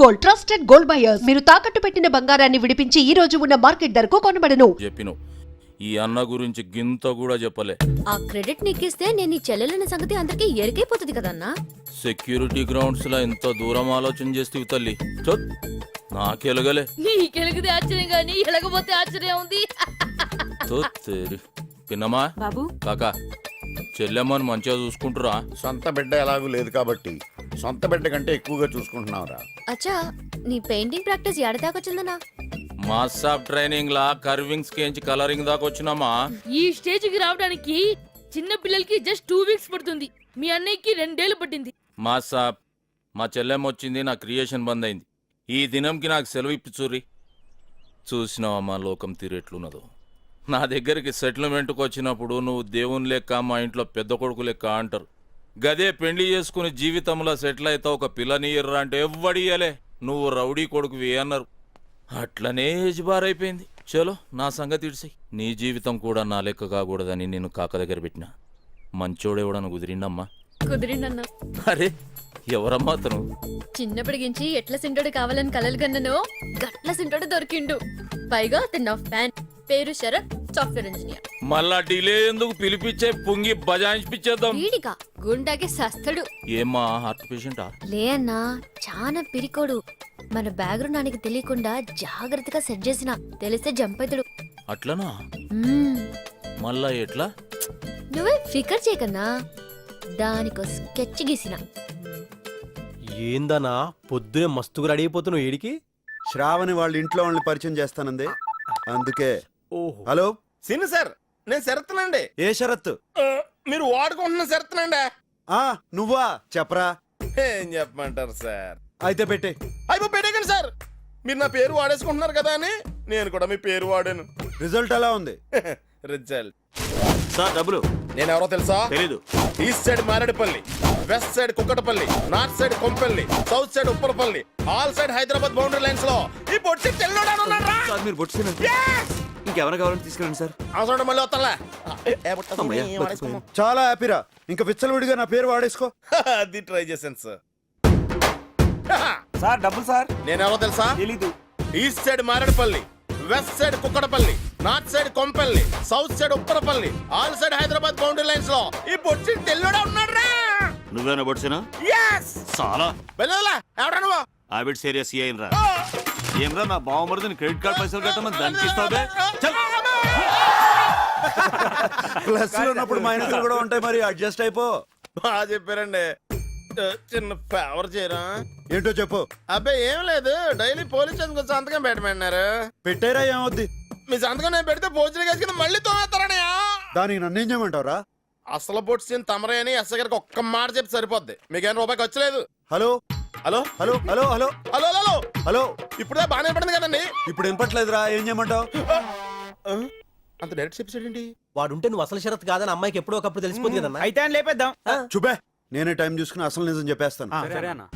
Gold, trusted gold buyers. మీరు తాకట్టు పెట్టిన బంగారాన్ని విడిపించి ఈ రోజు ఉన్న మార్కెట్ ధరకు కొనబడను. చెప్పిను ఈ అన్న గురించి గింత కూడా చెప్పలే. ఆ క్రెడిట్ నీకిస్తే నేను ఈ చెల్లెలన్న సంగతి అందరికీ ఎరికైపోతుంది కదన్నా. సెక్యూరిటీ గ్రౌండ్స్ లా ఎంత దూరం ఆలోచన చేస్తే తల్లి చొత్ నాకెలగలే. నీకెలిగితే ఆశ్చర్యం గానీ ఎలగపోతే ఆశ్చర్యం ఉంది. పిన్నమా బాబు కాకా చెల్లెమ్మని మంచిగా చూసుకుంటురా? సొంత బిడ్డ ఎలాగూ లేదు కాబట్టి సొంత బిడ్డ కంటే ఎక్కువగా చూసుకుంటున్నావురా. అచ్చా నీ పెయింటింగ్ ప్రాక్టీస్ ఎడదాకొచ్చిందన్నా? మాస్టాప్ ట్రైనింగ్ లా కర్వింగ్స్ కేంచి కలరింగ్ దాకా వచ్చినామా. ఈ స్టేజ్ కి రావడానికి చిన్న పిల్లలకి జస్ట్ 2 వీక్స్ పడుతుంది. మీ అన్నయ్యకి 2 ఏళ్ళు పట్టింది. మాస్టాప్ మా చెల్లెమ్మ వచ్చింది, నా క్రియేషన్ బంద్ అయింది. ఈ దినంకి నాకు సెలవు ఇప్పిచూరి. చూసినావమ్మా లోకం తీరేట్లున్నదో. నా దగ్గరికి సెటిల్మెంట్కి వచ్చినప్పుడు నువ్వు దేవుని లెక్క, మా ఇంట్లో పెద్ద కొడుకు లెక్క అంటారు. గదే పెండ్లి చేసుకుని జీవితంలో సెటిల్ అయితే ఒక పిల్లనియర్రా అంటే ఎవ్వడియలే. నువ్వు రౌడీ కొడుకువి అన్నారు. అట్లనే ఏజ్ బార్ అయిపోయింది. చలో నా సంగతి ఇడిసాయి. నీ జీవితం కూడా నా లెక్క కాకూడదని నేను కాక దగ్గర పెట్టినా. మంచోడెవడను కుదిరిండమ్మా? కుదిరిండన్నా. అరే ఎవరమ్మా అతను? చిన్నప్పటికించి ఎట్ల సింటోడు కావాలని కలలు కన్ననో గట్ల సింటోడు దొరికిండు. పైగా అతను నా ఫ్యాన్. పేరు శరత్, సాఫ్ట్వేర్ ఇంజనీర్. మళ్ళా డిలే ఎందుకు? పిలిపించే పుంగి బజాయించిపిచ్చేద్దాం. వీడిగా గుండాకి సస్తడు. ఏమ్మా హార్ట్ పేషెంటా? లే అన్నా, చాలా పిరికోడు. మన బ్యాక్గ్రౌండ్ ఆయనకి తెలియకుండా జాగ్రత్తగా సెట్ చేసిన. తెలిస్తే జంప్ అవుతాడు. అట్లనా? మళ్ళా ఎట్లా? నువ్వే ఫికర్ చేయకన్నా. దానికో స్కెచ్ గీసిన. ఏందన్నా పొద్దునే మస్తుగా రెడీ అయిపోతున్నావు? ఏడికి? శ్రావణి వాళ్ళ ఇంట్లో వాళ్ళని పరిచయం చేస్తానంది, అందుకే. ఓహో. హలో సిన్ సార్, నేను శరత్నండి. ఏ షరత్తు? మీరు వాడుకుంటున్న శరత్నండి. నువ్వా? చెప్పరా. ఏం చెప్పమంటారు సార్? అయితే పెట్టే. అయిపో పెట్టేకండి సార్. మీరు నా పేరు వాడేసుకుంటున్నారు కదా అని నేను కూడా మీ పేరు వాడాను. రిజల్ట్ ఎలా ఉంది? రిజల్ట్ సార్ డబ్బులు. నేను ఎవరో తెలుసా? తెలీదు. East side Marredpally, west side Kukatpally, north side Kompally, south side Upparpally, all side Hyderabad boundary lines లో ఈ బొట్టు మీరు బొట్టు ఇంకెవరు కావాలని తీసుకురండి సార్. అవసరం మళ్ళీ వస్తానులే. చాలా హ్యాపీరా. ఇంకా విచ్చలవిడిగా నా పేరు వాడేసుకో. అది ట్రై చేశాను సార్. సార్ డబ్బులు సార్. నేను ఎవరో తెలుసా? తెలీదు. East side Marredpally, west side Kukatpally, north side Kompally, south side Upparpally, all side Hyderabad boundary lines లో ఈ బొట్టి తెల్లుడా ఉన్నాడు రా. నువ్వేనా బొట్సేనా? చాలా వెళ్ళలా ఎవడా నువ్వు? ఆబిడ్ సీరియస్ అయ్యినరా. ఏమరా నా బావమరిదిని క్రెడిట్ కార్డ్ పైసలు కట్టమని దానికి ఇస్తావే? ప్లస్ ఉన్నప్పుడు మైనస్ కూడా ఉంటాయి, మరి అడ్జస్ట్ అయిపో. బాగా చెప్పారండి. చిన్న ఫేవర్ చేయరా? ఏంటో చెప్పు. అబ్బాయి ఏం లేదు, డైలీ పోలీస్ స్టేషన్ కొంచెం సంతకం పెట్టమన్నారు. పెట్టారా? ఏమవుద్ది? మీ సంతకం నేను పెడితే భోజనం చేసుకుని మళ్ళీ తోమేస్తారనయా. దానికి నన్నేం చేయమంటావురా? అసలు పొట్టిన తమరే అని ఎస్ గారికి ఒక్క మాట చెప్పి సరిపోద్ది. మీకేం రూపాయికి వచ్చలేదు. Hello hello hello hello hello hello hello hello. ఇప్పుడే బాగానే పడింది కదండి. ఇప్పుడు వినపట్లేదురా, ఏం చేయమంటావు? అంత డైరెక్ట్ చెప్పేసాడేంటి? వాడుంటే నువ్వు అసలు షరత్ కాదని అమ్మాయికి ఎప్పుడో ఒకప్పుడు తెలిసిపోతుంది కదన్నా. అయితే అని లేపేద్దాం. చూపే, నేనే టైం చూసుకుని అసలు నిజం చెప్పేస్తాను. సరే అన్న.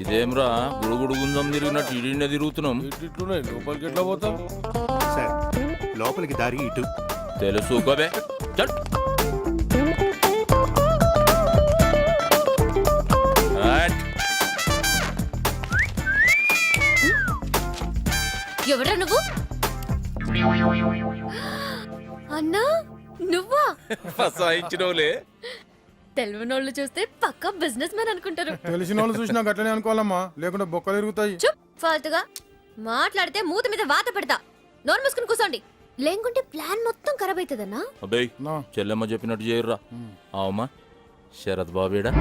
ఇదేమ్రా గుడుగుడు గుంజం తిరిగినట్టు ఇడినే తిరుగుతున్నాం. లోపలికి ఎట్లా పోతాం సార్ లోపలికి దారి ఇటు. తెలుసుకోబే. చల్. ఎవరా నువ్వు? అన్నా నువ్వా? ఫసాయించినోలే. తెలివనోళ్ళు చూస్తే పక్కా బిజినెస్ మ్యాన్ అనుకుంటారు. తెలిసిన వాళ్ళు చూసినా గట్లనే అనుకోవాలమ్మా, లేకుంటే బొక్కలు ఇరుగుతాయి. చుప్, ఫాల్తుగా మాట్లాడితే మూతి మీద వాత పెడతా. నోరు మూసుకుని కూర్చోండి, లేకుంటే ప్లాన్ మొత్తం ఖరాబ్ అవుతుందన్నా. అబ్బాయి చెల్లెమ్మ చెప్పినట్టు చేయర్రా. అవమ్మా శరత్ బాబేడా?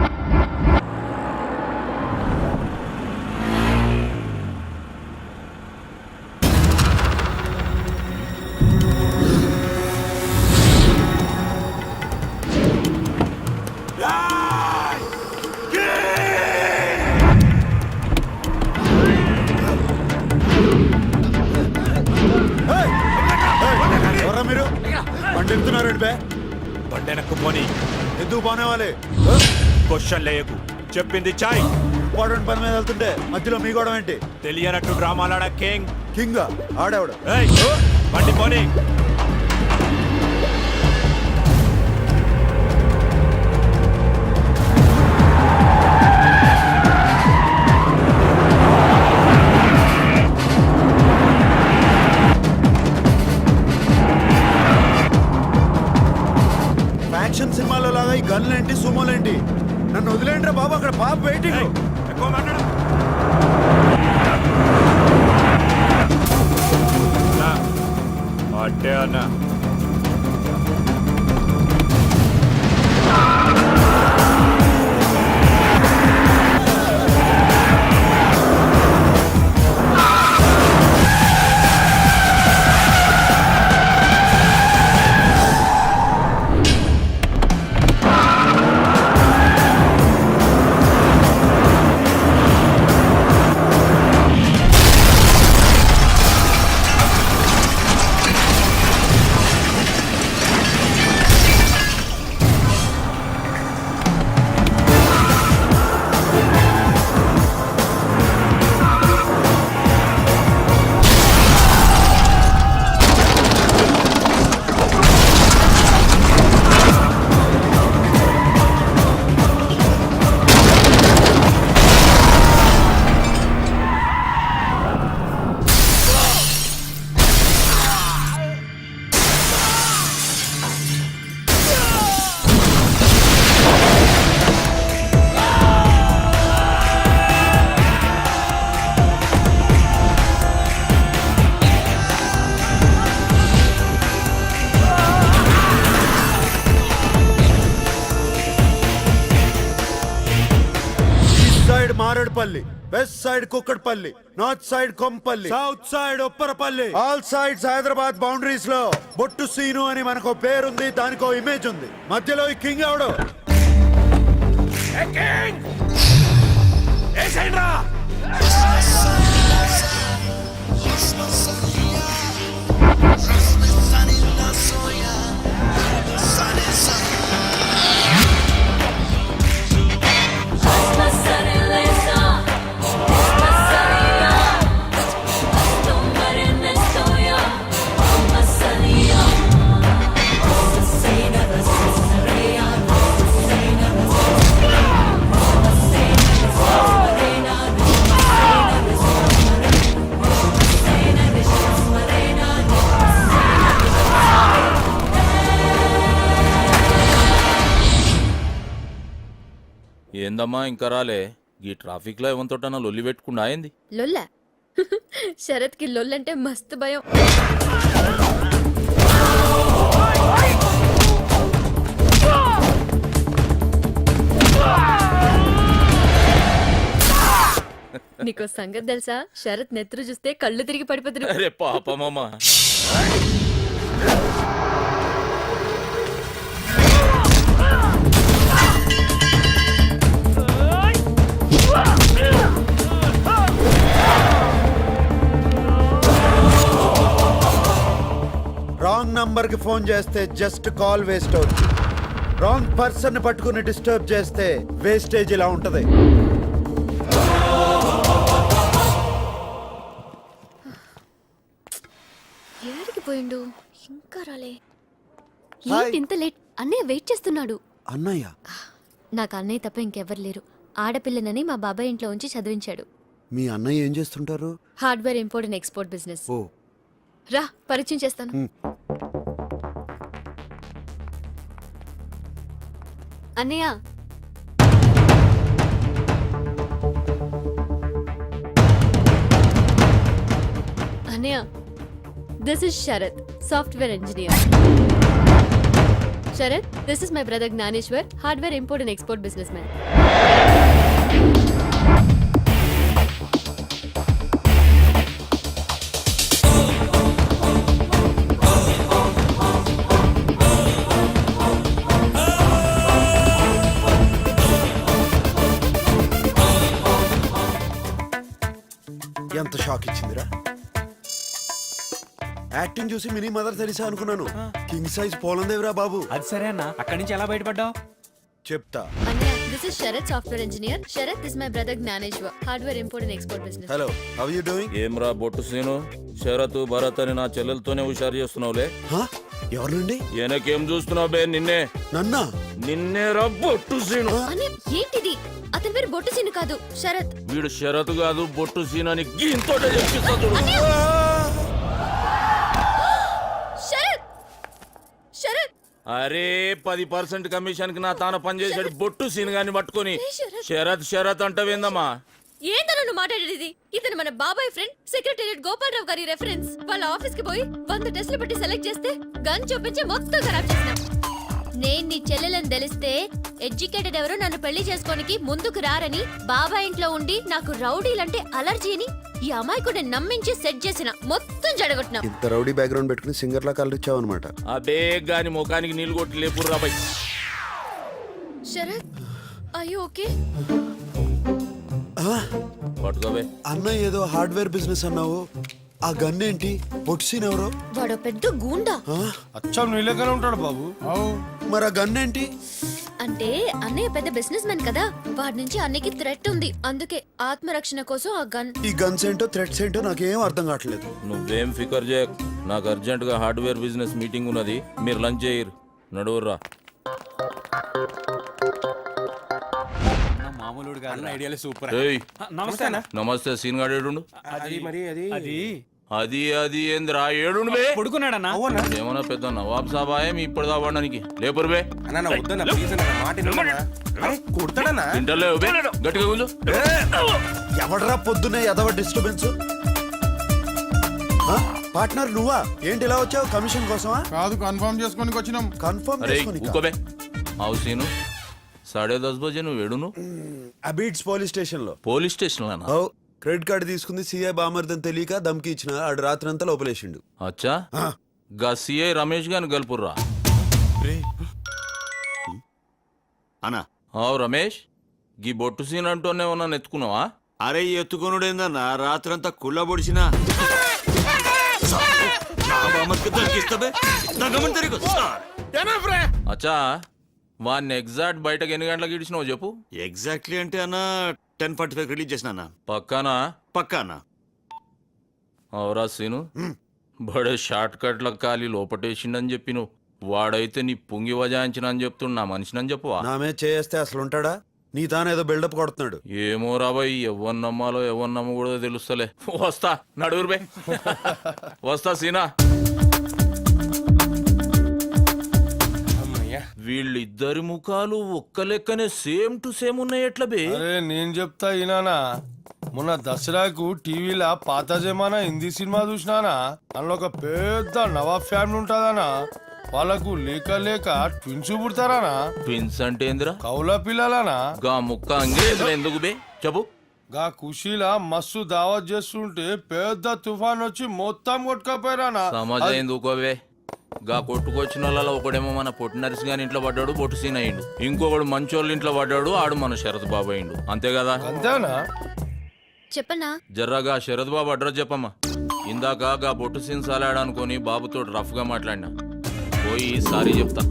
మీరు బండి ఎక్కుతున్నారు? బండెనక్కు పోనీ. ఎందుకు బానే వాళ్ళే? క్వశ్చన్ లేయకు, చెప్పింది చాయ్. ఇంపార్టెంట్ పని మీద వెళ్తుంటే మధ్యలో మీ గొడవ ఏంటి? తెలియనట్టు డ్రామాలాడా కింగ్. కింగ్ ఆడేవాడు. ఏయ్, బండి పోనీ. యాక్షన్ సినిమాలో లాగా ఈ గన్లేంటి సుమోలేంటి? నన్ను వదిలేండి రా బాబు, అక్కడ పాప వెయిటింగ్. ఏయ్, ఎక్కువ మాట్లాడు. అట్టే అన్నా. Marredpally, west side Kukatpally, north side Kompally, south side Upparpally, all sides Hyderabad boundaries లో బొట్టు సీను అని మనకు పేరుంది, దానికో ఇమేజ్ ఉంది. మధ్యలో ఈ కింగ్ ఎవడు? ఏందమ్మా ఇంకా రాలే? ఈ ట్రాఫిక్ లో ఏమంతోటన్నా లొల్లి పెట్టుకుండా అయింది? లొల్ల శరత్ కి లొల్లంటే మస్తు భయం. నీకో సంగతి తెలుసా? శరత్ నెత్తురు చూస్తే కళ్ళు తిరిగి పడిపోతురు. అరే పాపమమ్మా. రాంగ్ నంబర్ కి ఫోన్ చేస్తే జస్ట్ కాల్ వేస్ట్ అవుతుంది. రాంగ్ పర్సన్ పట్టుకుని డిస్టర్బ్ చేస్తే వేస్టేజ్ ఇలా ఉంటది. ఏడికి పోయిండు? ఇంకా రాలే. హాయ్. ఏంటి ఇంత లేట్? అన్నయ్య వెయిట్ చేస్తున్నాడు. అన్నయ్య? నాకు అన్నయ్య తప్ప ఇంకెవ్వరు లేరు. ఆడపిల్లనని మా బాబాయ్ ఇంట్లో ఉంచి చదివించాడు. మీ అన్నయ్య ఏం చేస్తుంటారు? Hardware import and export business. ఓ, రా పరిచయం చేస్తాను. అన్నయ్య, అన్నయ్య, this is Sharath, software engineer. Sharath, this is my brother Gnaneshwar, hardware import and export businessman. ఎంత షాక్ ఇచ్చిందిరా! యాక్టింగ్ చూసి మినీ మదర్ తెరిసా అనుకున్నాను. కింగ్ సైజ్ పోలందేవిరా బాబు. అది సరే అన్న, అక్కడి నుంచి ఎలా బయటపడ్డావు? చెప్తా. అన్నయ్య, This is Sharat, software engineer. Sharat is my brother Gnaneshwar, hardware import and export business. Hello how you doing? ఏమ్రా బొట్టు సీను షరతు భరత్ అని నా చెల్లెలతోనే హుషారు చేస్తున్నావులే. ఎవరి నుండి? వెనకేం చూస్తున్నావు బే? నన్నా? నిన్నేరా బొట్టు సీను. అనే ఏంటిది? అతని పేరు బొట్టు సీను కాదు, శరత్. వీడు షరతు కాదు బొట్టు సీను అని గీంతోటే చెప్పిస్తా చూడు. శరత్! శరత్! అరే 10% కమిషన్ కి నా తాన పనిచేసాడు బొట్టు సీను గాని పట్టుకొని శరత్. షరత్ షరత్ అంటావేందమ్మా? ఏందన్నా నువ్వు మాట్లాడేది? ఇతను మన బాబాయ్ ఫ్రెండ్ సెక్రటేరియట్ గోపాలరావు గారి రెఫరెన్స్. వాళ్ళ ఆఫీస్ కి పోయి 100 టెస్టులు పెట్టి సెలెక్ట్ చేస్తే గన్ చూపించి మొత్తం ఖరాబ్ చేసినాం. నేను నీ చెల్లెలని తెలిస్తే ఎడ్యుకేటెడ్ ఎవరో నన్ను పెళ్లి చేసుకోనికి ముందుకు రారని బాబాయ్ ఇంట్లో ఉండి నాకు రౌడీలంటే అలర్జీ అని ఈ అమాయకుడిని నమ్మించి సెట్ చేసిన మొత్తం జడగొట్టినా. ఇంత రౌడీ బ్యాక్గ్రౌండ్ పెట్టుకుని సింగర్ లా కలరిచ్చావు అనమాట. ఆ బేగ్ గాని ముఖానికి నీళ్ళు కొట్టి లేపుర్రా బై. Sharath, are you okay? పట్టుకోబే. అన్న ఏదో హార్డ్వేర్ బిజినెస్ అన్నావు, ఆ గన్ ఏంటి? పొట్సీన్ ఎవరో? వాడు పెద్ద గూండా. అచ్చం నీళ్ళకనే ఉంటాడు బాబు. మరి ఆ గన్ ఏంటి? అంటే అన్నయ్య పెద్ద బిజినెస్ మ్యాన్ కదా, వాడి నుంచి అన్నయ్యకి థ్రెట్ ఉంది. అందుకే ఆత్మరక్షణ కోసం ఆ గన్. ఈ గన్స్ ఏంటో థ్రెట్స్ ఏంటో నాకేం అర్థం కావట్లేదు. నువ్వేం ఫికర్ చేయక్, నాకు అర్జెంట్ గా హార్డ్వేర్ బిజినెస్ మీటింగ్ ఉన్నది, మీరు లంచ్ చేయరు. నడువుర్రా. మామూలుడు కాదు, ఐడియాలే సూపర్. ఏయ్, నమస్తే. నమస్తే సీన్ గాడు ఏడుండు. అది అది ఏందిరా ఏడుండు బే? పడుకున్నాడన్నా? ఏమన్నా పెద్ద నవాబ్ సాబాయే మీ ఇప్పుడు దావడానికి లేపురు బే. తింటలేవు బే, గట్టిగా కూర్చో. ఎవడరా పొద్దునే ఎదవ డిస్టర్బెన్స్? పార్ట్నర్ నువ్వా? ఏంటి ఇలా వచ్చావు? కమిషన్ కోసమా? కాదు, కన్ఫర్మ్ చేసుకోనికి వచ్చినాం. కన్ఫర్మ్ అరే చేసుకోనికా? ఊకోబే. అవు సీను 10:30 బజే నువ్వు ఏడును? అబీడ్స్ పోలీస్ స్టేషన్ లో. పోలీస్ స్టేషన్ లోనా? క్రెడిట్ కార్డు తీసుకుంది సిఐ బామర్దని తెలియక దమ్కి ఇచ్చిన ఆడు రాత్రంతా లోపలేసిండు. అచ్చా, గా సిఐ రమేష్ గాని గల్పుర్రా. అన్నా, అవు రమేష్, గీ బొట్టు సీన్ అంటూనే ఉన్నా ఎత్తుకున్నావా? అరే ఎత్తుకొనుడేందన్నా, రాత్రంతా కుళ్ళ పొడిచినా అచ్చా, వాడిని ఎగ్జాక్ట్ బయటకు ఎన్ని గంటలకు ఇడిచినావు చెప్పు. ఎగ్జాక్ట్లీ అంటే అన్న 10:45 రిలీజ్ చేసిన అన్న. పక్కానా? పక్కా అన్న. అవురా సీను, బడే షార్ట్ కట్లకు కాలి లోపటేసిండని చెప్పి నువ్వు, వాడైతే నీ పుంగి వజాయించిన అని చెప్తున్నా మనిషినని చెప్పువా? నామే చేస్తే అసలు ఉంటాడా? నీ తానేదో బిల్డప్ కొడుతున్నాడు. ఏమో రాబాయ్, ఎవరు నమ్మాలో ఎవరు నమ్మకూడదో తెలుస్తలే. వస్తా, నడువురు బే. వస్తా సీనా. వీళ్ళిద్దరి ముఖాలు ఒక్క లెక్కనే సేమ్ టు సేమ్ ఉన్నాయి ఎట్లా బే? అరే నేను చెప్తా ఈనానా, మొన్న దసరాకు టీవీలో పాత జమానా హిందీ సినిమా చూసినానా, అందులో ఒక పెద్ద నవాబ్ ఫ్యామిలీ ఉంటుందానా, వాళ్ళకు లేక లేక ట్విన్స్ పుడతారానా. ట్విన్స్ అంటే ఏందిరా? కౌల పిల్లలానా. గా ముక్క అంగ్రేజులు ఎందుకు బే చెప్పు. గా ఖుషీలా మస్తు దావత్ చేస్తుంటే పెద్ద తుఫాన్ వచ్చి మొత్తం కొట్టుకపోయారానా. సమాజం ఎందుకోవే? గా కొట్టుకొచ్చిన వాళ్ళలో ఒకడేమో మన పొట్టి నర్సి గాని ఇంట్లో పడ్డాడు, బొట్టు సీన్ అయ్యిండు. ఇంకొకడు మంచోళ్ళ ఇంట్లో పడ్డాడు, ఆడు మన శరత్ బాబు అయ్యిండు. అంతే కదా? అంతేనా? చెప్పనా? జర్రాగా శరత్ బాబు అడ్రస్ చెప్పమ్మా. ఇందాక గా బొట్టు సీన్ సాలాడనుకొని బాబుతో రఫ్ గా మాట్లాడినా, పోయి సారీ చెప్తా.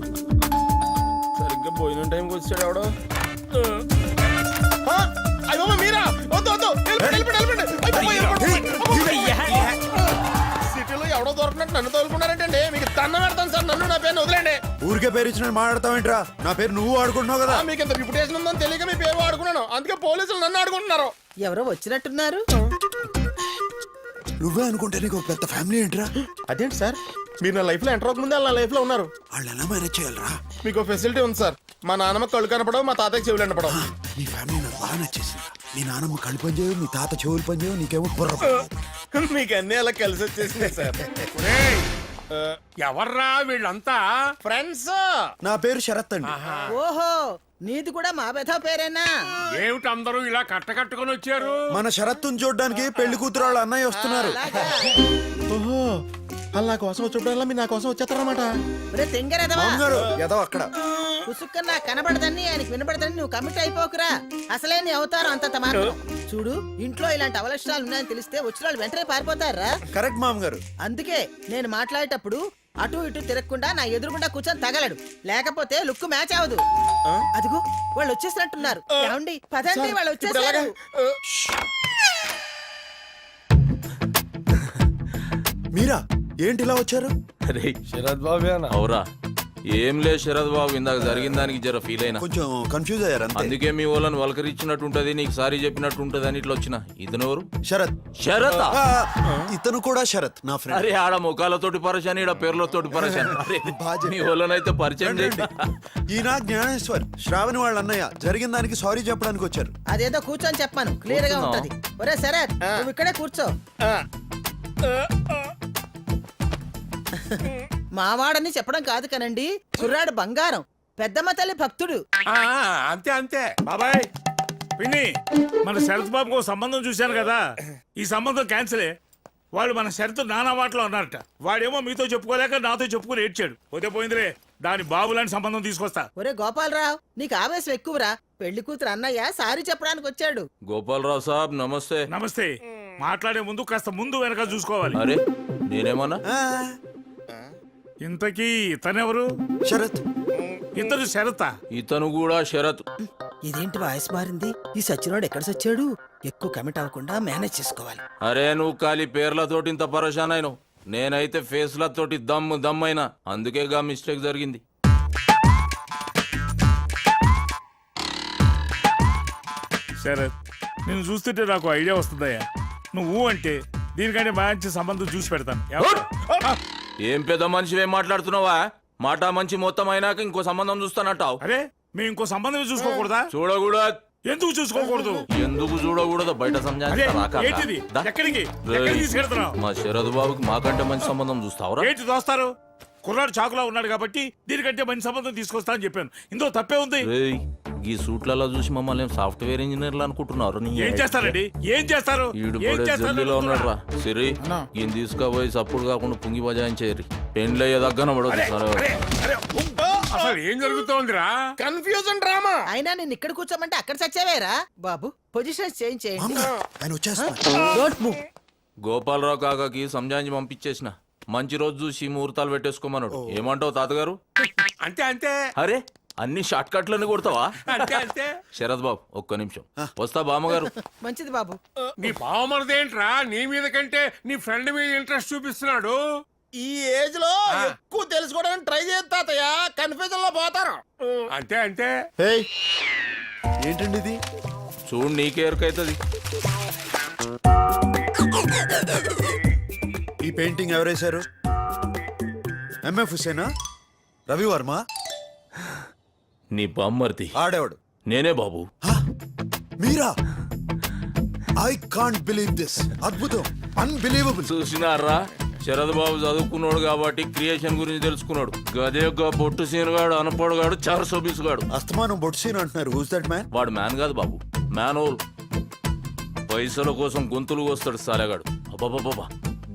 సరిగ్గా భోజనం టైంకి వచ్చాడు ఎవడో. మీరా సిటీలో ఎవడో దొరకనట్టు నన్ను తోలుకున్నారంటే మీకు తన్న పెడతాను సార్. నన్ను నా పేరు వదిలేండి. ఊరికే పేరు ఇచ్చిన మాట్లాడతావేంట్రా? నా పేరు నువ్వు ఆడుకుంటున్నావు కదా. మీకు ఇంత రిప్యుటేషన్ ఉందని తెలియక మీ పేరు వాడుకున్నాను, అందుకే పోలీసులు నన్ను ఆడుకుంటున్నారు. ఎవరో వచ్చినట్టున్నారు. నువ్వే అనుకుంటే నీకు ఒక పెద్ద ఫ్యామిలీ ఏంట్రా? అదేంటి సార్, మీరు నా లైఫ్ లో ఎంటర్ అవ్వకముందే వాళ్ళ నా లైఫ్ లో ఉన్నారు. వాళ్ళు ఎలా మేనేజ్ చేయాలరా? మీకు ఫెసిలిటీ ఉంది సార్. మా నాన్నమ్మ కళ్ళు కనపడవు, మా తాతయ్య చెవులు కనపడవు. నీ ఫ్యామిలీ నాకు బాగా నచ్చేసింది. మీ నాన్నమ్మ కళ్ళు పని చేయవు, మీ తాత చెవులు పని చేయవు, నీకేమో బుర్ర. మీకు అన్ని అలా కలిసి వచ్చేసినాయి సార్. ఎవర్రా వీళ్ళంతా? ఫ్రెండ్స్. నా పేరు శరత్ అండి. ఓహో, నీది కూడా మా బెథ పేరేనా? ఏమిటి అందరూ ఇలా కట్టకట్టుకొని వచ్చారు? మన శరత్తుని చూడడానికి పెళ్లి కూతురు వాళ్ళ అన్నయ్య వస్తున్నారు. ఓహో, వాళ్ళు నా కోసం వచ్చినప్పుడల్లా మీరు నా కోసం వచ్చేస్తారన్నమాట. ఏదో అక్కడ కుసుక్కన్నా కనబడదని ఆయనకి వినబడదని నువ్వు కమిట్ అయిపోకురా. అసలే నీ అవతారం అంతంత మాత్రం. చూడు, ఇంట్లో ఇలాంటి అవలక్షణాలు ఉన్నాయని తెలిస్తే వచ్చిన వాళ్ళు వెంటనే పారిపోతారా. కరెక్ట్ మామగారు. అందుకే నేను మాట్లాడేటప్పుడు అటు ఇటు తిరగకుండా నా ఎదురుగుండా కూర్చొని తగలడు, లేకపోతే లుక్ మ్యాచ్ అవదు. అదిగో వాళ్ళు వచ్చేసినట్టున్నారు. ఏమండి పదండి, వాళ్ళు వచ్చేసారు. మీరా ఏంటి ఇలా వచ్చారు? అరే శరత్ బాబేనా? అవురా, ఏం లే శరద్ బాబు, ఇందాక జరిగిన దానికి జర ఫీల్ అయినా. కొంచెం కన్ఫ్యూజ్ అయ్యారు అంతే. అందుకే మీ వాళ్ళని వలకరించినట్టుంటది, నీకు సారీ చెప్పినట్టు ఉంటది అని ఇట్లా వచ్చిన. ఇతను ఎవరు? శరత్. శరత్. ఇతను కూడా శరత్, నా ఫ్రెండ్. అరే ఆడ ముఖాలతోటి పరిచయం, ఈడ పేర్లతోటి పరిచయం. అరే మీ వాళ్ళనైతే పరిచయం చేయండి. ఈయన జ్ఞానేశ్వర్, శ్రావణి వాళ్ళ అన్నయ్య. జరిగిన దానికి సారీ చెప్పడానికి వచ్చారు. అదేదో కూర్చొని చెప్పాను, క్లియర్ గా ఉంటది. ఒరే శరత్, నువ్వు ఇక్కడే కూర్చో. మావాడని చెప్పడం కాదు కనండి, కుర్రాడు బంగారం, పెద్దమ్మ తల్లి భక్తుడు. అంతే అంతే బాబాయ్. పిన్ని, మన శరత్ బాబుకు సంబంధం చూశాను కదా, ఈ సంబంధం క్యాన్సిలే. వాళ్ళు మన శరత్ నానా వాటిలో అన్నారట. వాడేమో మీతో చెప్పుకోలేక నాతో చెప్పుకుని ఏడ్చాడు. పోతే పోయిందిలే, దాని బాబు లాంటి సంబంధం తీసుకొస్తా. ఒరే గోపాలరావు, నీకు ఆవేశం ఎక్కువరా. పెళ్లి కూతురు అన్నయ్య సారీ చెప్పడానికి వచ్చాడు. గోపాలరావు సాబ్ నమస్తే. నమస్తే. మాట్లాడే ముందు కాస్త ముందు వెనక చూసుకోవాలి. అరే నేనేమన్నా? ఇంతకీ ఇతనెవరు? శరత్. ఇతను శరతా? ఇతను కూడా శరత్. ఇదేంటి వాయిస్ మారింది? ఈ సచ్చినోడు ఎక్కడ సచ్చాడు? ఎక్కువ కమిట్ అవ్వకుండా మేనేజ్ చేసుకోవాలి. అరే నువ్వు ఖాళీ పేర్లతోటి ఇంత పరేషాన్ అయినావు, నేనైతే ఫేస్లతోటి దమ్మైనా. అందుకే గా మిస్టేక్ జరిగింది. శరత్, నేను చూస్తుంటే నాకు ఐడియా వస్తుందయ్యా. నువ్వు అంటే దీనికంటే మంచి సంబంధం చూసి పెడతాను. ఏం పెద్ద మనిషి ఏం మాట్లాడుతున్నావా? మాట మంచి మొత్తం అయినాక ఇంకో సంబంధం చూస్తానంటావు. అరే మేము ఇంకో సంబంధం చూసుకోకూడదా? చూడకూడదు. ఎందుకు చూసుకోకూడదు? ఎందుకు చూడకూడదు? బయట అరే, ఏంటిది? ఎక్కడికి తీసుకెళ్తున్నావు? మా శరద్ బాబుకి మాకంటే మంచి సంబంధం చూస్తావురా? ఏంటి దోస్తారు? కుర్రాడు చాకులా ఉన్నాడు కాబట్టి దీనికంటే మంచి సంబంధం తీసుకొస్తా అని చెప్పాను. ఇందులో తప్పే ఉంది. రేయ్, ఈ సూట్లలో చూసి మమ్మల్ని సాఫ్ట్వేర్ ఇంజనీర్లు అనుకుంటున్నారు. ఏం చేస్తారండి? ఏం చేస్తారు? ఈడు ఏం పడే చేస్తారు? జల్లీలో ఉన్నాడు రా. సిరి అన్నా. ఈయన తీసుకుపోయి సప్పుడు కాకుండా పుంగి బజాయించేరి. పెండ్లయ్యే దగ్గర పడదు. అరే, అరే, అసలు ఏం జరుగుతోందిరా? Confusion drama. అయినా నేను ఇక్కడ కూర్చోమంటే అక్కడ సచ్చావేరా బాబు. పొజిషన్ చేంజ్ చేయండి. ఆయన వచ్చేస్తున్నారు. Don't move. గోపాలరావు కాకాకి సంజాయించి పంపించేసిన. మంచి రోజు చూసి ముహూర్తాలు పెట్టేసుకోమన్నాడు. ఏమంటావు తాతగారు? అంతే అంతే అరే అన్ని షార్ట్ కట్లని కొడతావా? అంతే అంతే. శరత్ బాబు ఒక్క నిమిషం వస్తా. బామ్మగారు మంచిది బాబు. నీ బావమరిదేంట్రా నీ మీద కంటే నీ ఫ్రెండ్ మీద ఇంట్రెస్ట్ చూపిస్తున్నాడు? ఈ ఏజ్ లో ఎక్కువ తెలుసుకోవడానికి ట్రై చేస్తాతయ్యా, కన్ఫ్యూజన్ లో పోతారు. అంతే అంతే. ఏయ్, ఏంటండి ఇది? చూడు నీకే ఎరుకైతుంది. ఈ పెయింటింగ్ ఎవరేశారు? ఎంఎఫ్ హుసేనా? రవివర్మ? నీ బామ్మర్ది. ఆడేవాడు నేనే బాబు. మీరా? I can't believe this. అద్భుతం, అన్బిలీవబుల్. చూసినారా, శరద్ బాబు చదువుకున్నాడు కాబట్టి క్రియేషన్ గురించి తెలుసుకున్నాడు. గదే బొట్టు సీనుగాడు, అనపడుగాడు, చారసోబీసుగాడు. అస్తమానం బొట్సీన్ అంటున్నారు. Who's that man? వాడు మ్యాన్ కాదు బాబు, మ్యాన్ ఓల్. పైసల కోసం గొంతులు వస్తాడు సాలెగాడు. అబ్బాబాబా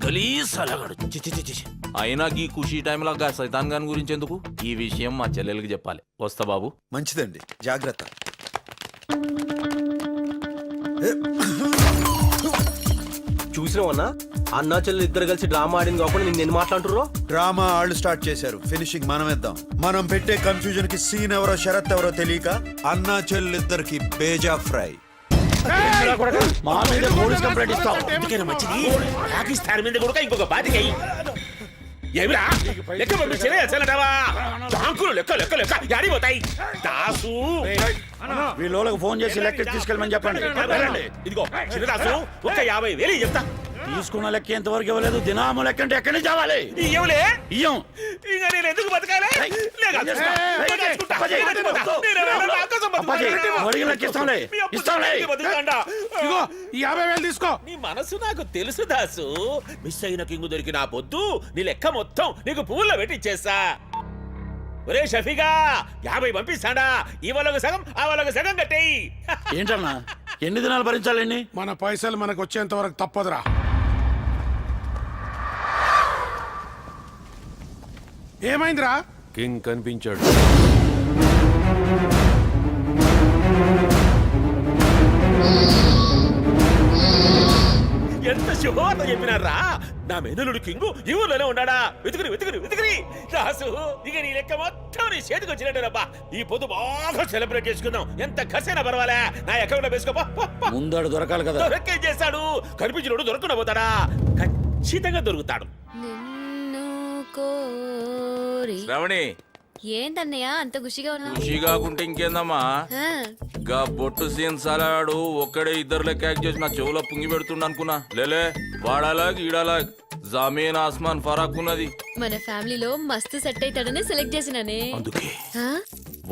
గలీజ్ సాలెగాడు. చి. అయినా ఈ ఖుషీ టైంలో గా సైతాన్ గాని గురించి ఎందుకు? ఈ విషయం మా చెల్లెలకి చెప్పాలి. వస్తా బాబు. మంచిదండి, జాగ్రత్త. చూసినావన్నా, అన్నా చెల్లెలు ఇద్దరు కలిసి డ్రామా ఆడింది కాకుండా నిన్ను ఎన్ని మాట్లాడుతుర్రో. డ్రామా వాళ్ళు స్టార్ట్ చేశారు, ఫినిషింగ్ మనం ఇద్దాం. మనం పెట్టే కన్ఫ్యూజన్ కి సీన్ ఎవరో శరత్ ఎవరో తెలియక అన్నా చెల్లిద్దరికి బేజా ఫ్రై. మా మీద పోలీస్ కంప్లైంట్ ఇస్తాం. ఎందుకైనా మంచిది పాకిస్తాన్ మీద కూడా ఇంకొక బాధ్యత. ఏమిరా లెక్క పంపించేవా? బ్యాంకులు లెక్క లెక్క లెక్క యాడిపోతాయి? దాసు వీళ్ళకి ఫోన్ చేసి లెక్క తీసుకెళ్ళమని చెప్పండి. ఇదిగో చిన్నదాసు, ఒక్క 50,000 చెప్తా. తీసుకున్న లెక్క ఎంతవరకు ఇవ్వలేదు. దినాము లెక్క అంటే ఎక్కడి నుంచి కావాలి? ఇవ్వలే ఇయ్యం. ఇక నేను ఎందుకు బతకాలి? ఇగో ఈ 50,000 తీసుకో. నీ మనసు నాకు తెలుసు దాసు. మిస్ అయిన కింగు దొరికిన పొద్దు నీ లెక్క మొత్తం నీకు పూల్లో పెట్టిచ్చేస్తా. ఒరే షఫీగా, 50 పంపిస్తాడా? ఇవాళకు సగం ఆవాళ్ళకు సగం కట్టేయి. ఏంటన్నా ఎన్ని దినాలు భరించాలండి? మన పైసలు మనకు వచ్చేంత వరకు తప్పదురా. ఏమైందిరా? కింగ్ కనిపించాడు. ఎంత శుభవార్త చెప్పినారా? నా మేనలుడు కింగు ఈ ఊర్లోనే ఉన్నాడా? వెతుకుని రాసు, ఇక నీ లెక్క మొత్తం నీ చేతికి వచ్చినట్టేనబ్బా. ఈ పొద్దు బాగా సెలబ్రేట్ చేసుకుందాం. ఎంత ఖర్చైనా పర్వాలే, నా అకౌంట్ లో వేసుకోపా. ముందాడు దొరకాలి కదా. దొరకేం చేస్తాడు? కనిపించినోడు దొరకకుండా పోతాడా? ఖచ్చితంగా దొరుకుతాడు. నిన్ను కోరి శ్రావణి, ఏంటన్నయ్య అంత ఖుషిగా ఉన్నా ఖుషి కాకుంటే ఇంకేందమ్మా? గా బొట్టు సీన్ సలాడు ఒక్కడే ఇద్దరు లెక్క యాక్ట్ చేసి నా చెవులో పుంగి పెడుతుండ అనుకున్నా. లేలే, వాడాలాగ్ ఈడాలాగ్ జమీన్ ఆస్మాన్ ఫరాక్ ఉన్నది. మన ఫ్యామిలీలో మస్తు సెట్ అవుతాడని సెలెక్ట్ చేసినానే. అందుకే ఆ?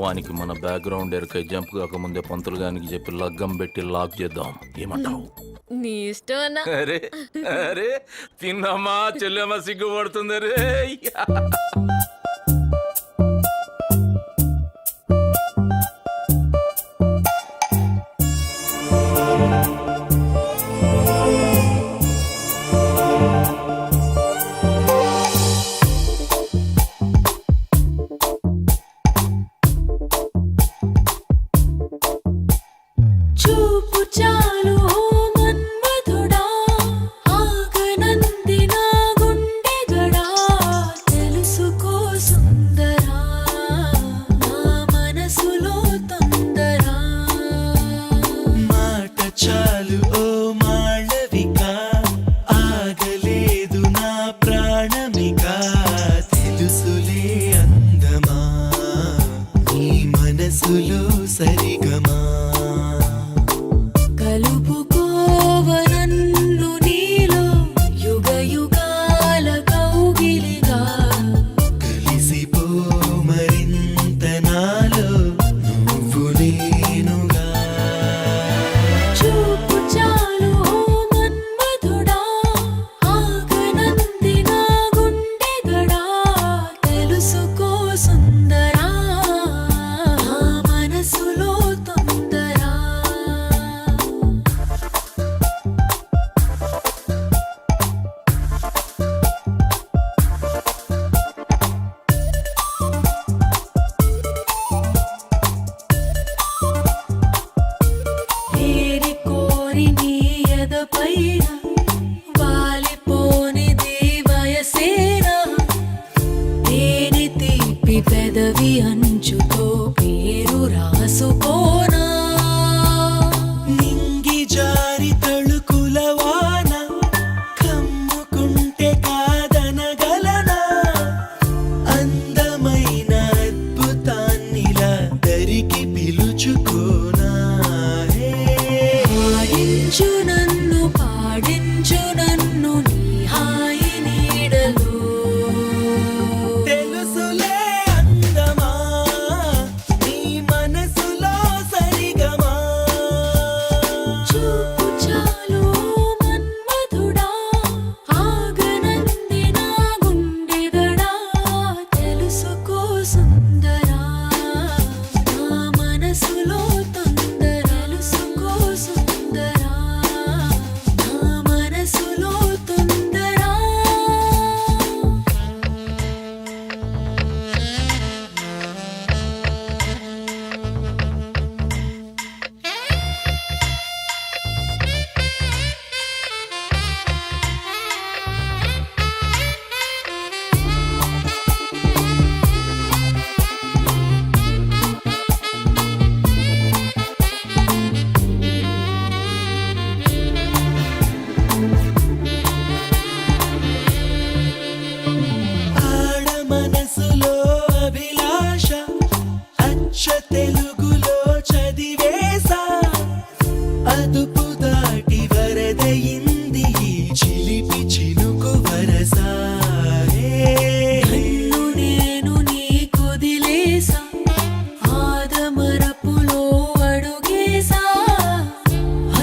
వానికి మన బ్యాక్గ్రౌండ్ ఎరకై జంప్ కాకముందే పంతులు గానికి చెప్పి లగ్గం పెట్టి లాక్ చేద్దాం. ఏమంటావు? నీ ఇష్టం అన్నా. అరే అరే తిన్నమ్మా, చెల్లెమ్మ సిగ్గుపడుతుంది రే. చూపు చాలు ఓ మన్మధుడా, ఆగనంది నా గుండె గడా. తెలుసుకో సుందరా, నా మనసులో తొందరా. మాట చాలు ఓ మాళవిక, ఆగలేదు నా ప్రాణమిక. తెలుసులే అందమా, నీ మనసులో సరిగమా. కలుపుకోవ నన్ను నీలో యుగ యుగాల కౌగిలిగా. కలిసిపో మరింత నాలో, నువ్వు నేనుగా. చూపు చాలు ఓ మన్మధుడా, ఆగనంది నా గుండె గడా. తెలుసుకో సుందరా, నా మనసులో తొందరా. ఏరి కోరి నీ ఎదపైన వాలిపోనిది వయసేనా. తేనె తీపి పెదవి అంచుతో పేరు రాసుకోనా. నింగి జారి తళుకుల వాన, కమ్ముకుంటే కాదనగలనా. అందమైన అద్భుతాన్నిలా దరికి పిలుచుకోనా. పాడించు నన్ను, పాడించు నన్ను నీ హాయి నీడలో. తెలుసులే అందమా, నీ మనసులో సరిగమా. చూపు చాలు ఓ మన్మధుడా, ఆగనంది నా గుండె గడా. తెలుసుకో సుందరా, నా మనసులో తొందర. తెలుసుకో సుందరా, నా మనసులో తొందరా. ఆడ మనసులో అభిలాష, అచ్చ తెలుగులో చదివేశా. అదుపు దాటి వరదయింది ఈ చిలిపి చినుకు వరస. నన్ను నేను నీ కొదిలేసా, ఆదమరపులో అడుగేసా.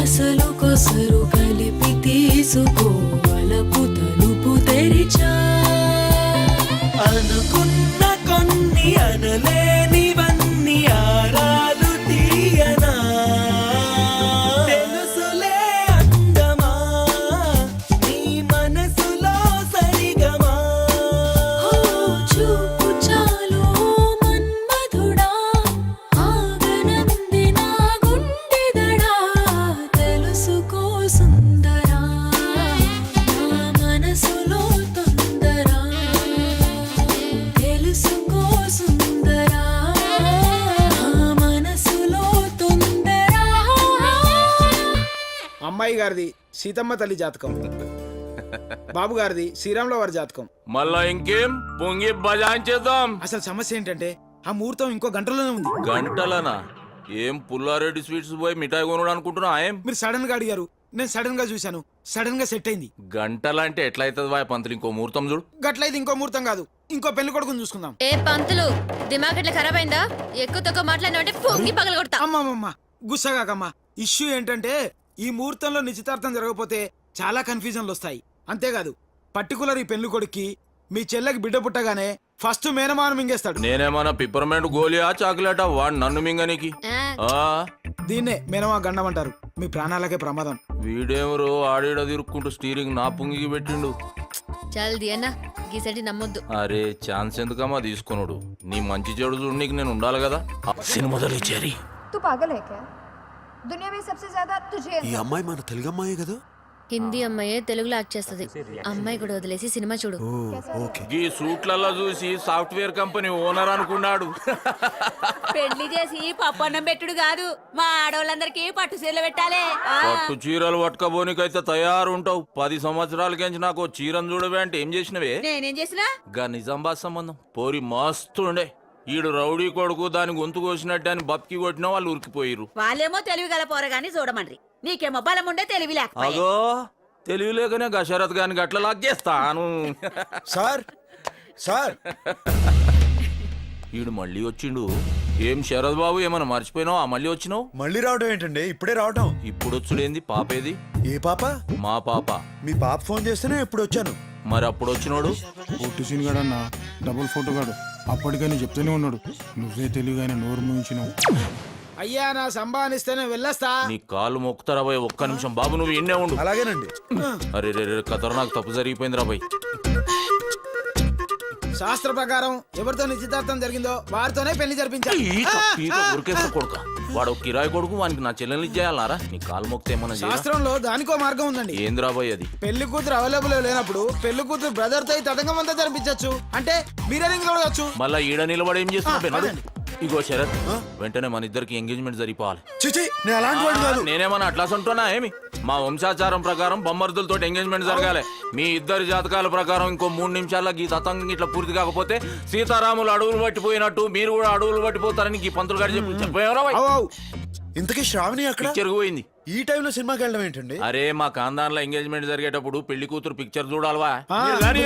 అసలు కొసరు కలిపి తీసుకో, వలపు తలుపు తెరిచా. అనుకున్న కొన్ని అనలేనివన్నీ ఆరాలు తీయనా. తెలుసులే అందమా, నీ మనసులో సరిగమా. ఓ చూపు చాలు ఓ మన్మధుడా, ఆగనంది నా గుండె దడా. తెలుసుకో సుందరా, అమ్మాయి గారిది సీతమ్మ తల్లి జాతకం, బాబు గారిది శ్రీరాముల వారి జాతకం. మళ్ళా ఇంకేం పొంగి బజాయించేద్దాం. అసలు సమస్య ఏంటంటే ఆ ముహూర్తం ఇంకో గంటలోనే ఉంది. గంటలనా? ఏం పుల్లారెడ్డి స్వీట్స్ పోయి మిఠాయి కొనుడు అనుకుంటున్నా? ఏం మీరు సడన్ గా అడిగారు, నేను సడన్ గా చూశాను, సడన్ గా సెట్ అయింది. గంటలంటే ఎట్లయితుంది వాయ్ పంతులు? ఇంకో ముహూర్తం చూడు. గట్లయితే ఇంకో ముహూర్తం కాదు, ఇంకో పెళ్లి కొడుకుని చూసుకుందాం. ఏ పంతులు దిమాగ్ ఎట్లా ఖరాబ్ అయిందా? ఎక్కువ తక్కువ మాట్లాడినా పొంగి పగల కొడతా. అమ్మమ్మమ్మ గుస్సగాకమ్మా. ఇష్యూ ఏంటంటే ఈ ముహూర్తంలో నిశ్చితార్థం జరగకపోతే చాలా కన్ఫ్యూజన్లు వస్తాయి. అంతేకాదు పర్టికులర్ ఈ పెళ్లి కొడుక్కి మీ చెల్లెకి బిడ్డ పుట్టగానే ఫస్ట్ మేనమానం మింగేస్తాడు. నేనేమన్నా పిప్పర్మెంట్ గోలియా చాక్లెటా వాడు నన్ను మింగనికి? ఆ, ఆ దీన్నే మేనమా గండం అంటారు. మీ ప్రాణాలకే ప్రమాదం. వీడేమరో ఆడేడ తిరుక్కుంటూ స్టీరింగ్ నా పుంగికి పెట్టిండు. జల్దీ అన్న గీసటి నమ్మొద్దు. అరే ఛాన్స్ ఎందుకమ్మా తీసుకున్నాడు? నీ మంచి చెడు చూడు, నీకు నేను ఉండాలి కదా. సినిమాలో చేరి तू पागल है क्या? दुनिया में सबसे ज्यादा तुझे ఈ అమ్మాయి మన తెలుగు అమ్మాయి కదా? హిందీ అమ్మాయే తెలుగులో యాక్ట్ చేస్తుంది. అమ్మాయి కూడా వదిలేసి సినిమా చూడు. ఈ సూట్లలో చూసి సాఫ్ట్వేర్ కంపెనీ ఓనర్ అనుకున్నాడు. పెళ్లి చేసి పప్పన్నం పెట్టుడు కాదు, మా ఆడవాళ్ళందరికీ పట్టు చీరలు పెట్టాలి. పట్టు చీరలు పట్టుకపోనికైతే తయారుంటావు. 10 సంవత్సరాలకించి నాకు ఓ చీరను చూడవే అంటే ఏం చేసినవే? నేనేం చేసినా? గా నిజామాబాద్ సంబంధం పోరి మస్తుండే. ఈడు రౌడీ కొడుకు దాని గొంతు కోసినట్టు అని బప్కి కొట్టినా వాళ్ళు ఉరికిపోయిర్రు. వాళ్ళేమో తెలివి గల పోరగాని చూడమండ్రి, నీకేమో బలం ఉండే తెలివి లేకపోయా. అగో తెలివి లేకనే గషరత్ గాని గట్ల లాగేస్తాను. సార్ సార్ ఈడు మళ్ళీ వచ్చిండు. ఏం శరద్ బాబు ఏమన్నా మర్చిపోయినావు? మళ్ళీ వచ్చినావు? మళ్ళీ రావడం ఏంటండి? ఇప్పుడే రావడం. ఇప్పుడు వచ్చుడేంది? పాపేది? ఏ పాప? మా పాప. మీ పాప ఫోన్ చేస్తేనే ఇప్పుడు వచ్చాను. మరి అప్పుడు వచ్చినోడు? పొట్టు సీన్ గాడన్నా డబుల్ ఫోటో గాడు అప్పటికైనా చెప్తూనే ఉన్నాడు. నువ్వే తెలివిగా నోరు మూయించినావు. అయ్యా నా సంభానిస్తేనే వెళ్ళొస్తా. నీ కాలు మొక్కుతారా బాయ్? ఒక్క నిమిషం బాబు, నువ్వు ఎన్నే ఉండు. అలాగేనండి. అరే రే రే ఖతర్నాక్ తప్పు జరిగిపోయింది రా బాయ్. శాస్త్ర ప్రకారం ఎవరితో నిశ్చితార్థం జరిగిందో వారితోనే పెళ్లి జరిపించాలి. ఉరికేస్తా కొడుక. వాడు కిరాయి కొడుకు, వానికి నా చెల్లెల్ని ఇచ్చేయాలరా? నీ కాలు మొక్కితే ఏమన్నా చేయాలా? శాస్త్రంలో దానికో మార్గం ఉందండి. ఏంద్రా బాయ్ అది? పెళ్లి కూతురు అవైలబుల్ లేనప్పుడు పెళ్లి కూతురు బ్రదర్ తో తతంగం అంతా జరిపించచ్చు. అంటే మీరే రింగ్ చూడవచ్చు. మళ్ళా ఈడ నిలబడి ఏం చేస్తున్నా? ఇగో శరత్, వెంటనే మన ఇద్దరికి ఎంగేజ్మెంట్ జరిపోవాలి. చిచి నేను అలాంటి వాడు కాదు. నేనేమన్నా అట్లా అంటున్నా ఏమి? మా వంశాచారం ప్రకారం బొమ్మర్దులతో ఎంగేజ్మెంట్ జరగాలి. మీ ఇద్దరి జాతకాల ప్రకారం ఇంకో 3 నిమిషాల్లో ఈ తతంగం ఇట్లా పూర్తి కాకపోతే సీతారాములు అడవులు పట్టిపోయినట్టు మీరు కూడా అడవులు పట్టిపోతారని ఈ పంతులు గారు చెప్పారా? ఇంతకీ శ్రావణి అక్కడ చెరుగుపోయింది. ఈ టైంలో సినిమాకి వెళ్ళడం ఏంటండి? అరే మా ఖాందాన్లో ఎంగేజ్మెంట్ జరిగేటప్పుడు పెళ్లి కూతురు పిక్చర్ చూడాలవా? అరే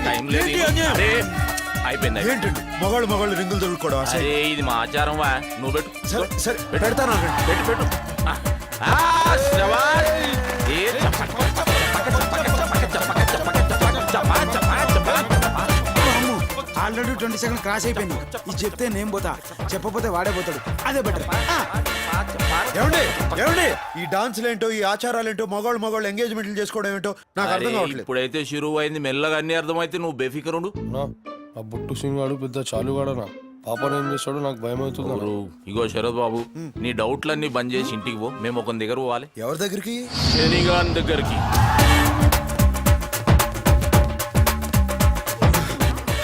టైం లేదు. అరే అయిపోయింది. ఏంటండి మగాళ్ళు రింగులు తగులుకోవడం? అరే ఇది మా ఆచారం వా. నువ్వు పెట్టు. సరే సరే పెడతాను. పెట్టు పెట్టు. శభాష్. ఏ చప్పక చప్పక చప్పక చప్పక చప్పక చప్పక చప్పక చప్పక. ఆల్రెడీ 20 సెకండ్ క్రాస్ అయిపోయింది. ఇది చెప్తే నేను పోతా, చెప్పపోతే వాడే పోతాడు. అదే బెటర్. ఏమండి ఈ డాన్సులు ఏంటో, ఈ ఆచారాలు ఏంటో, మగవాళ్ళు ఎంగేజ్మెంట్లు చేసుకోవడం ఏంటో నాకు అర్థం కావట్లేదు. ఇప్పుడైతే షురువు అయింది, మెల్లగా అన్ని అర్థమైతే నువ్వు బేఫికరుండు. ఆ బుట్టు సీన్ గాడు పెద్ద చాలుగాడనా? పాపను ఏం చేస్తాడు? నాకు భయం అవుతుంది. ఇగో శరత్ బాబు, నీ డౌట్లన్నీ బంద్ చేసి ఇంటికి పో. మేము ఒక దగ్గర పోవాలి. ఎవరి దగ్గరికి? శనిగాన్ దగ్గరికి.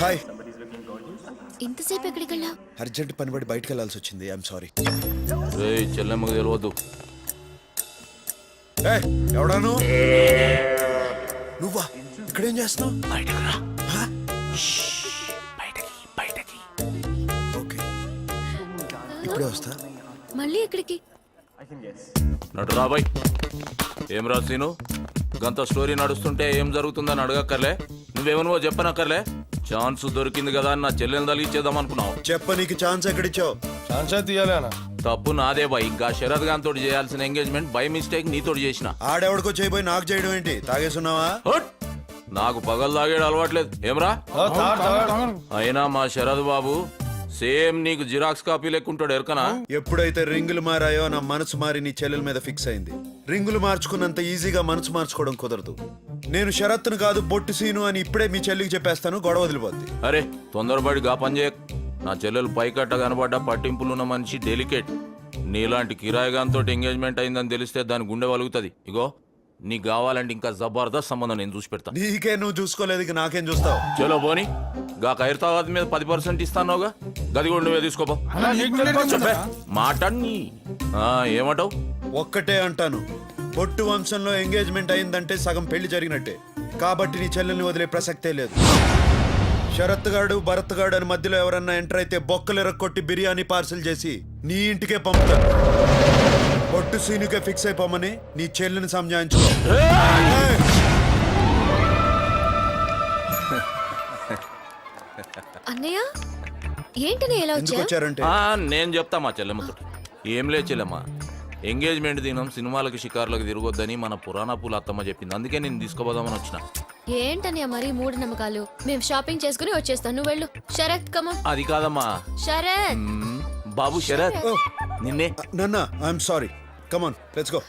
హాయ్. ఇంతసేపు ఎక్కడికి వెళ్ళావు? అర్జెంట్ పని పడి బయటకు వెళ్ళాల్సి వచ్చింది. I'm sorry. చెల్లెమ్మకు తెలియదు. ఎవడాను? నువ్వా? ఇక్కడేం చేస్తున్నావు? ఓకే ఇప్పుడే వస్తా. మళ్ళీ ఎక్కడికి? నటురాబాయ్ ఏం రాసీను గంత స్టోరీ నడుస్తుంటే ఏం జరుగుతుందని అడగక్కర్లే. నువ్వేమనువో చెప్పనక్కర్లే. ఛాన్స్ దొరికింది కదా అని నా చెల్లెని తలిగిచ్చేద్దాం అనుకున్నావు. నీకు ఛాన్స్ ఎక్కడిచ్చావు? ఛాన్స్ తీయాలి అన్న. తప్పు నాదే బాయ్. ఇంకా శరత్ గాన్ తోటి చేయాల్సిన ఎంగేజ్మెంట్ బై మిస్టేక్ నీతోటి చేసిన. ఆడెవడికో చేయబోయి నాకు చేయడం ఏంటి? తాగేసున్నావా? నాకు పగలు తాగేడు అలవాట్లేదు. ఏమ్రా? అయినా మా శరత్ బాబు సేమ్ నీకు జిరాక్స్ కాపీ లెక్కుంటాడు. ఎరకనా? ఎప్పుడైతే రింగులు మారాయో నా మనసు మారి నీ చెల్లెల మీద ఫిక్స్ అయింది. రింగులు మార్చుకున్నంత ఈజీగా మనసు మార్చుకోవడం కుదరదు. నేను షరత్తును కాదు బొట్టు సీను అని ఇప్పుడే మీ చెల్లికి చెప్పేస్తాను. గొడవ వదిలిపోద్ది. అరే తొందరపడి గా పని చేయ. నా చెల్లెలు పైకట్ట కనబడ్డ పట్టింపులున్న మనిషి డెలికేట్. నీలాంటి కిరాయిగాంతో ఎంగేజ్మెంట్ అయిందని తెలిస్తే దాని గుండె వలుగుతుంది. ఇగో నీకు కావాలంటే ఇంకా జబర్దస్త్ సంబంధం నేను చూసి పెడతా. నీకే నువ్వు చూసుకోలేదు, నాకేం చూస్తావు? చలో పోనీ. గా ఖైరతాబాద్ మీద 10% ఇస్తానోగా, గది కూడా నువ్వే తీసుకోపో. మాట్లాడి ఏమంటావు? ఒక్కటే అంటాను, బొట్టు వంశంలో ఎంగేజ్మెంట్ అయిందంటే సగం పెళ్లి జరిగినట్టే. కాబట్టి నీ చెల్లెల్ని వదిలే ప్రసక్తే లేదు. శరత్ గాడు భరత్ గాడు అని మధ్యలో ఎవరన్నా ఎంటర్ అయితే బొక్కలు ఎరక్కొట్టి బిర్యానీ పార్సిల్ చేసి నీ ఇంటికే పంపుతాను. బొట్టు సీనుకే ఫిక్స్ అయిపోమని నీ చెల్లెని సంజాయించుకో. అన్నయ్య ఏంటనే ఎలా ఎందుకు వచ్చా? వచ్చారంటే నేను చెప్తా మా చెల్లెమ్మతో. ఏం లే చెల్లెమ్మ, ఎంగేజ్మెంట్ దినం సినిమాలకు షికార్లకు తిరగొద్దని మన పురాణ పూల అత్తమ్మ చెప్పింది. అందుకే నేను తీసుకుపోదామని వచ్చిన. ఏంటన్నయ్య మరి మూఢ నమ్మకాలు? మేము షాపింగ్ చేసుకుని వచ్చేస్తాం, నువ్వు వెళ్ళు. శరత్ కమ. అది కాదమ్మా. శరత్ బాబు శరత్ నిన్నే. నాన్న I'm sorry. Come on let's go.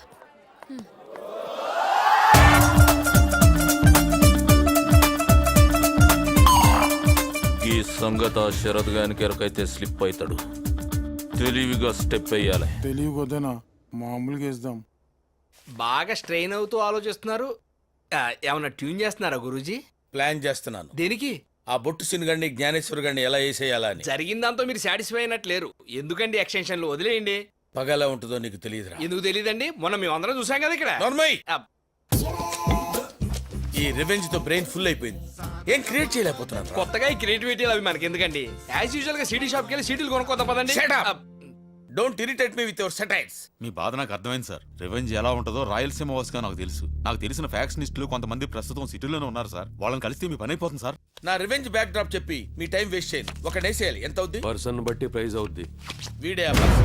ఈ సంగత శరత్ గానికి ఎరకైతే స్లిప్ అవుతాడు. తెలివిగా స్టెప్ వేయాలి. తెలియకొద్దనా మామూలుగా వేద్దాం. బాగా స్ట్రెయిన్ అవుతూ ఆలోచిస్తున్నారు. ఏమన్నా ట్యూన్ చేస్తున్నారా గురూజీ? ప్లాన్ చేస్తున్నాను. దేనికి? ఆ బొట్టు సినుగండి జ్ఞానేశ్వర్ గండి ఎలా వేసేయాలా అని. జరిగిన దాంతో మీరు సాటిస్ఫై అయినట్లేరు. ఎందుకండి ఎక్స్టెన్షన్లు వదిలేయండి. పగలా ఉంటుందో నీకు తెలియదురా. ఎందుకు తెలియదండి? మొన్న మేము అందరం చూసాం కదా ఇక్కడ. నార్మల్ ఆ, ఈ రివెంజ్ తో బ్రెయిన్ ఫుల్ అయిపోయింది. ఏం క్రియేట్ చేయలేకపోతున్నాను. కొత్తగా ఈ క్రియేటివిటీలు అవి మనకి ఎందుకండి? యాజ్ యూజువల్ గా సిటీ షాప్కి వెళ్ళి సీటీలు కొనుక్కోదాం పదండి. Don't irritate me with your satires. మీ బాధ నాకు అర్థమైంది సార్. రివెంజ్ ఎలా ఉంటుందో రాయలసీమ వాసుగా నాకు తెలుసు. నాకు తెలిసిన ఫ్యాక్షనిస్టులు కొంతమంది ప్రస్తుతం సిటీలోనే ఉన్నారు సార్. వాళ్ళని కలిస్తే మీ పని అయిపోతుంది సార్. నా రివెంజ్ బ్యాక్ డ్రాప్ చెప్పి మీ టైం వేస్ట్ చేయను. ఒక వేసేయాలి. ఎంత అవుద్ది? పర్సన్ బట్టి ప్రైజ్ అవుద్ది. వీడే ఆ person.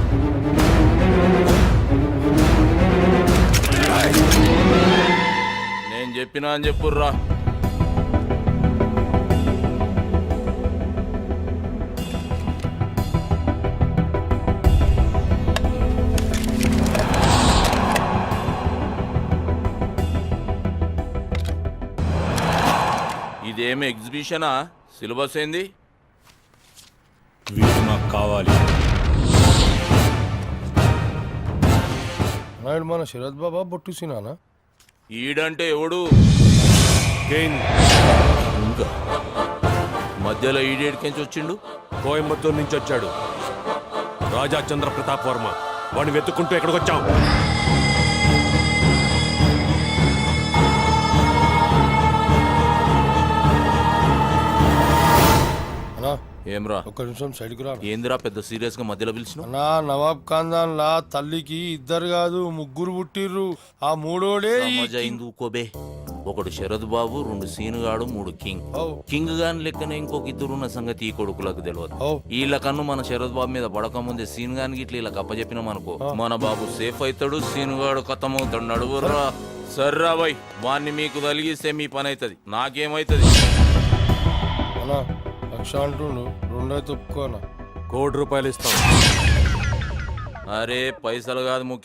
నేను చెప్పినా అని చెప్పుర్రా. ఇదేమి ఎగ్జిబిషనా? సిలబస్ ఏంది? నాకు కావాలి. నాయుడు మన శరత్ బాబా బొట్టు సీనానా? ఈడంటే ఎవడు? ఇంకా మధ్యలో ఈడేడికెంచి వచ్చిండు? కోయంబత్తూరు నుంచి వచ్చాడు. రాజా చంద్ర ప్రతాప్ వర్మ. వాడిని వెతుక్కుంటూ ఎక్కడికి వచ్చాం? అన్నా ఏమ్రా? ఒక్క నిమిషం సైడ్కి రా. ఏందిరా పెద్ద సీరియస్ గా మధ్యలో పిలిచిన? అన్నా నవాబ్ ఖాన్దాన్ లా తల్లికి ఇద్దరు కాదు ముగ్గురు పుట్టిర్రు. ఆ మూడోడే ఈ కోబే. ఒకడు శరద్ బాబు, రెండు సీనుగాడు, మూడు కింగ్. కింగ్ గాని లెక్కనే ఇంకొక ఇద్దరున్న సంగతి ఈ కొడుకులకు తెలియదు. వీళ్ళ కన్ను మన శరద్ బాబు మీద పడక ముందే సీన్ గానికి ఇట్లా ఇలా కప్పచెప్పినాం అనుకో, మన బాబు సేఫ్ అవుతాడు, సీనుగాడు ఖతమవుతాడు. నడువుర్రా. సర్రా బాయ్, వాణ్ణి మీకు తలిగిస్తే మీ పని అవుతుంది, నాకేమైతుంది? అన్నా లక్ష అంటుండు, రెండైతే ఒప్పుకోనా? ₹1,00,00,000 ఇస్తాం. అరే పైసలు కాదు ముఖ్యం.